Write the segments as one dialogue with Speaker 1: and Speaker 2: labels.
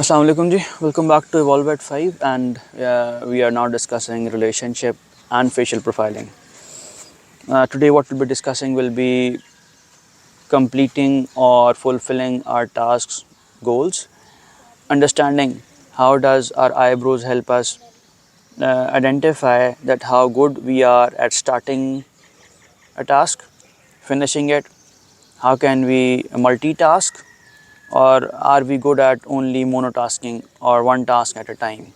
Speaker 1: Assalamu alaikum ji, welcome back to Evolve at 5 and we are now discussing relationship and facial profiling. Today what we'll be discussing will be completing or fulfilling our tasks goals, understanding how does our eyebrows help us identify that how good we are at starting a task, finishing it, how can we multitask, or are we good at only monotasking or one task at a time.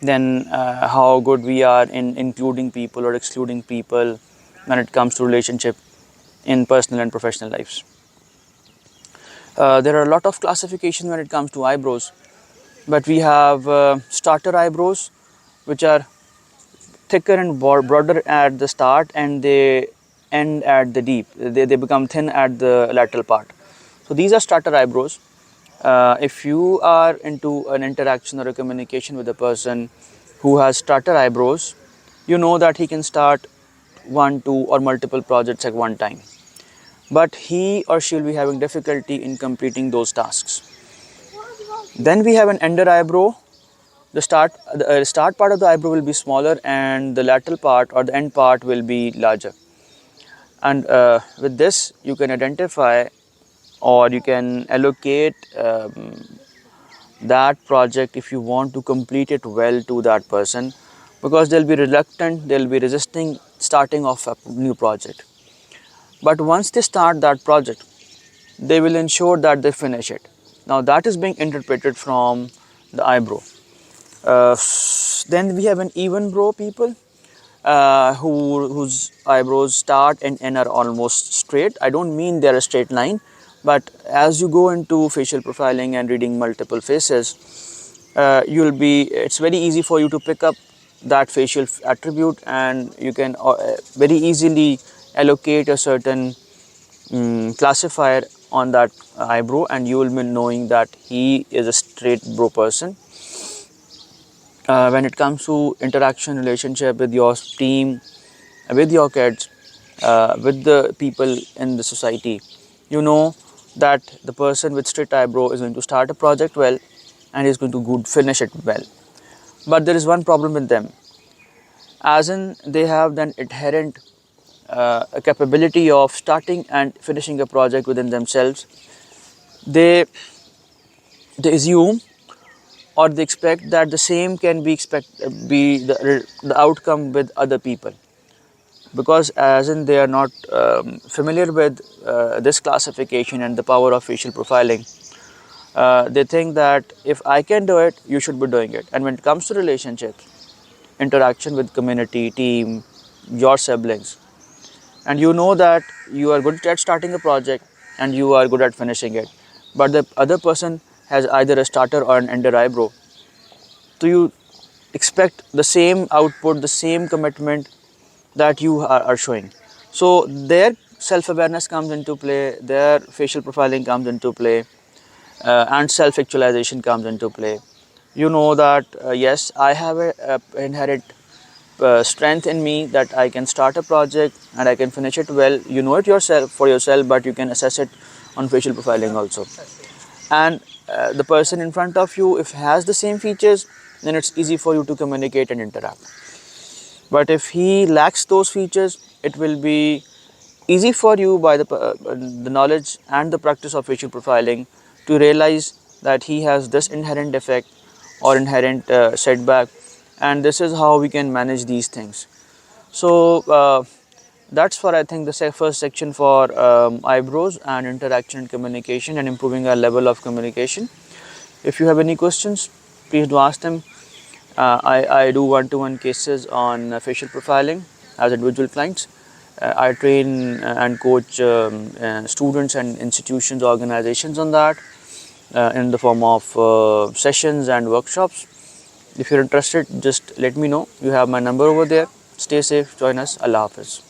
Speaker 1: Then how good we are in including people or excluding people when it comes to relationship in personal and professional lives. There are a lot of classification when it comes to eyebrows, but we have starter eyebrows, which are thicker and broader at the start and they end at the deep. They become thin at the lateral part. So these are starter eyebrows. If you are into an interaction or a communication with a person who has starter eyebrows, you know that he can start one, two, or multiple projects at one time. But he or she will be having difficulty in completing those tasks. Then we have an ender eyebrow. The start part of the eyebrow will be smaller and the lateral part or the end part will be larger. And with this, you can identify or you can allocate that project if you want to complete it well to that person, because they'll be reluctant, they'll be resisting starting off a new project. But once they start that project, they will ensure that they finish it. Now that is being interpreted from the eyebrow. Then we have an even brow people whose eyebrows start and end are almost straight. I don't mean they're a straight line, but as you go into facial profiling and reading multiple faces, it's very easy for you to pick up that facial attribute, and you can very easily allocate a certain classifier on that eyebrow, and you will be knowing that he is a straight brow person. When it comes to interaction, relationship with your team, with your kids, with the people in the society, you know that the person with straight eyebrow is going to start a project well and is going to finish it well. But there is one problem with them, as in they have an inherent capability of starting and finishing a project within themselves. They assume or they expect that the same can be the outcome with other people, because as in they are not familiar with this classification and the power of facial profiling. They think that if I can do it, you should be doing it. And when it comes to relationships, interaction with community, team, your siblings, and you know that you are good at starting a project and you are good at finishing it, but the other person has either a starter or an ender eyebrow, so you expect the same output, the same commitment that you are showing. So their self-awareness comes into play, their facial profiling comes into play, and self-actualization comes into play. You know that yes, I have a inherent strength in me that I can start a project and I can finish it well. You know it yourself for yourself, but you can assess it on facial profiling also. And the person in front of you, if has the same features, then it's easy for you to communicate and interact. But if he lacks those features, it will be easy for you by the knowledge and the practice of facial profiling to realize that he has this inherent defect or inherent setback, and this is how we can manage these things. So that's for, I think, the first section for eyebrows and interaction and communication and improving our level of communication. If you have any questions, please do ask them. I do one-to-one cases on facial profiling as individual clients. I train and coach students and institutions, organizations on that in the form of sessions and workshops. If you're interested, just let me know. You have my number over there. Stay safe. Join us. Allah Hafiz.